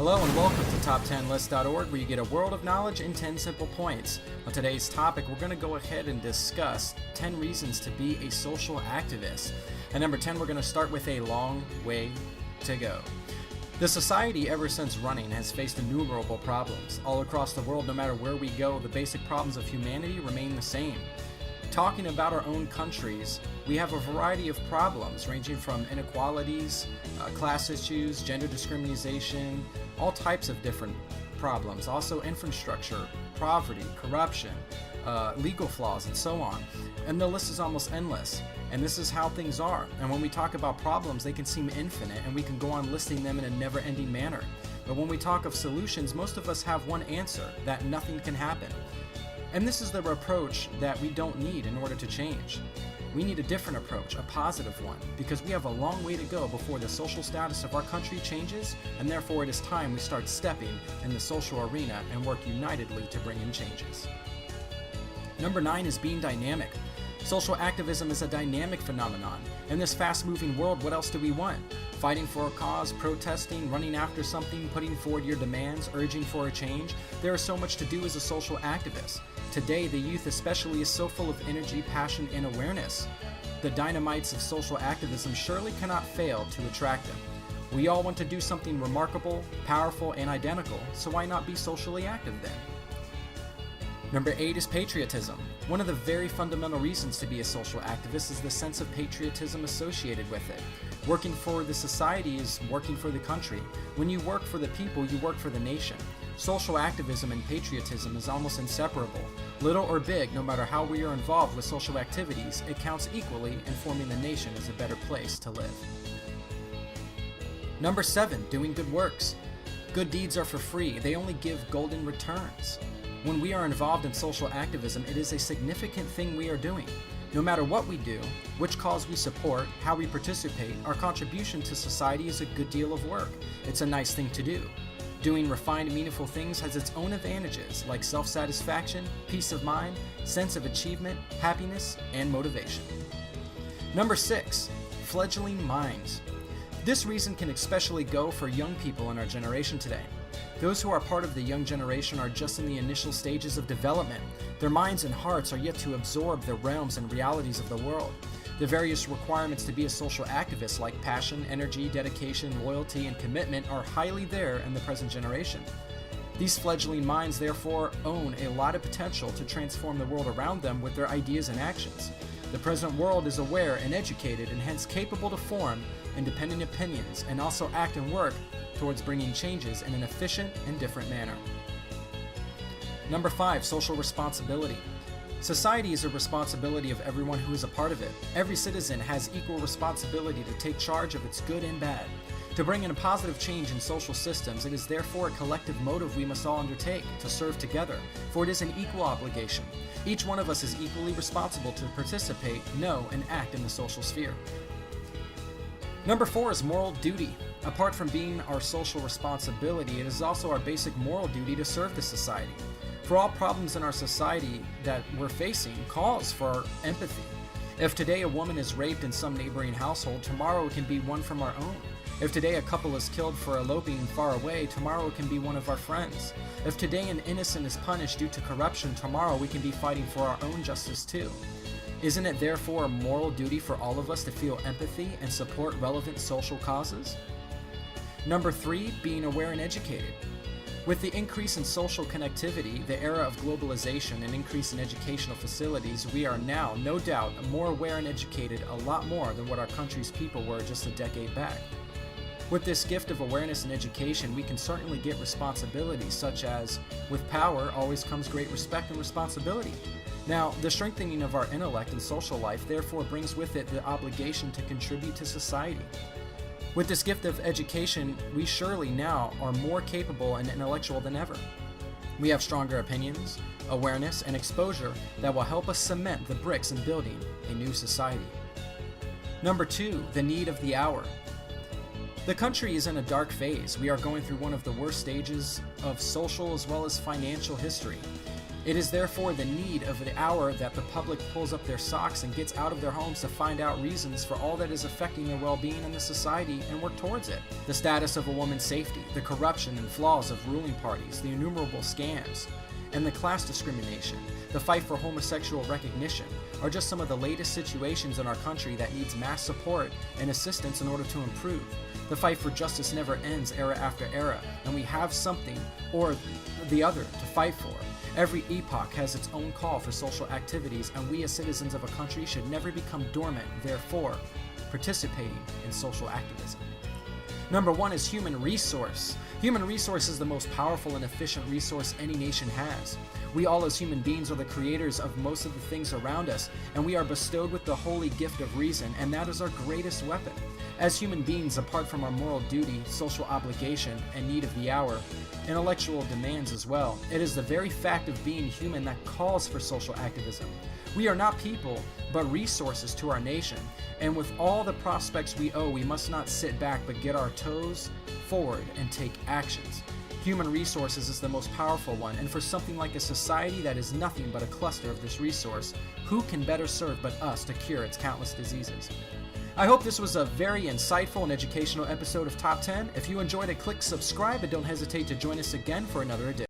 Hello and welcome to Top10List.org, where you get a world of knowledge in 10 simple points. On today's topic, we're going to go ahead and discuss 10 reasons to be a social activist. At number 10, we're going to start with a long way to go. The society, ever since running, has faced innumerable problems. All across the world, no matter where we go, the basic problems of humanity remain the same. Talking about our own countries, we have a variety of problems ranging from inequalities, class issues, gender discrimination, all types of different problems. Also infrastructure, poverty, corruption, legal flaws, and so on. And the list is almost endless. And this is how things are. And when we talk about problems, they can seem infinite, and we can go on listing them in a never-ending manner. But when we talk of solutions, most of us have one answer, that nothing can happen. And this is the approach that we don't need in order to change. We need a different approach, a positive one, because we have a long way to go before the social status of our country changes, and therefore it is time we start stepping in the social arena and work unitedly to bring in changes. Number 9 is being dynamic. Social activism is a dynamic phenomenon. In this fast-moving world, what else do we want? Fighting for a cause, protesting, running after something, putting forward your demands, urging for a change. There is so much to do as a social activist. Today, the youth especially is so full of energy, passion, and awareness. The dynamites of social activism surely cannot fail to attract them. We all want to do something remarkable, powerful, and identical, so why not be socially active then? Number 8 is patriotism. One of the very fundamental reasons to be a social activist is the sense of patriotism associated with it. Working for the society is working for the country. When you work for the people, you work for the nation. Social activism and patriotism is almost inseparable. Little or big, no matter how we are involved with social activities, it counts equally in forming the nation as a better place to live. Number 7, doing good works. Good deeds are for free. They only give golden returns. When we are involved in social activism, it is a significant thing we are doing. No matter what we do, which cause we support, how we participate, our contribution to society is a good deal of work. It's a nice thing to do. Doing refined, meaningful things has its own advantages, like self-satisfaction, peace of mind, sense of achievement, happiness, and motivation. Number 6, fledgling minds. This reason can especially go for young people in our generation today. Those who are part of the young generation are just in the initial stages of development. Their minds and hearts are yet to absorb the realms and realities of the world. The various requirements to be a social activist, like passion, energy, dedication, loyalty, and commitment, are highly there in the present generation. These fledgling minds therefore own a lot of potential to transform the world around them with their ideas and actions. The present world is aware and educated, and hence capable to form independent opinions and also act and work towards bringing changes in an efficient and different manner. Number 5, social responsibility. Society is a responsibility of everyone who is a part of it. Every citizen has equal responsibility to take charge of its good and bad. To bring in a positive change in social systems, it is therefore a collective motive we must all undertake to serve together, for it is an equal obligation. Each one of us is equally responsible to participate, know, and act in the social sphere. Number 4 is moral duty. Apart from being our social responsibility, it is also our basic moral duty to serve the society. For all problems in our society that we're facing calls for empathy. If today a woman is raped in some neighboring household, tomorrow it can be one from our own. If today a couple is killed for eloping far away, tomorrow it can be one of our friends. If today an innocent is punished due to corruption, tomorrow we can be fighting for our own justice too. Isn't it therefore a moral duty for all of us to feel empathy and support relevant social causes? Number 3, being aware and educated. With the increase in social connectivity, the era of globalization, and increase in educational facilities, we are now, no doubt, more aware and educated a lot more than what our country's people were just a decade back. With this gift of awareness and education, we can certainly get responsibilities such as, with power always comes great respect and responsibility. Now, the strengthening of our intellect and social life therefore brings with it the obligation to contribute to society. With this gift of education, we surely now are more capable and intellectual than ever. We have stronger opinions, awareness, and exposure that will help us cement the bricks in building a new society. Number 2, the need of the hour. The country is in a dark phase. We are going through one of the worst stages of social as well as financial history. It is therefore the need of the hour that the public pulls up their socks and gets out of their homes to find out reasons for all that is affecting their well-being in the society and work towards it. The status of a woman's safety, the corruption and flaws of ruling parties, the innumerable scams, and the class discrimination, the fight for homosexual recognition, are just some of the latest situations in our country that needs mass support and assistance in order to improve. The fight for justice never ends era after era, and we have something or the other to fight for. Every epoch has its own call for social activities, and we as citizens of a country should never become dormant, therefore participating in social activism. Number 1 is human resource. Human resource is the most powerful and efficient resource any nation has. We all as human beings are the creators of most of the things around us, and we are bestowed with the holy gift of reason, and that is our greatest weapon. As human beings, apart from our moral duty, social obligation, and need of the hour, intellectual demands as well, it is the very fact of being human that calls for social activism. We are not people, but resources to our nation, and with all the prospects we owe, we must not sit back but get our toes forward and take actions. Human resources is the most powerful one, and for something like a society that is nothing but a cluster of this resource, who can better serve but us to cure its countless diseases? I hope this was a very insightful and educational episode of Top 10. If you enjoyed it, click subscribe and don't hesitate to join us again for another edition.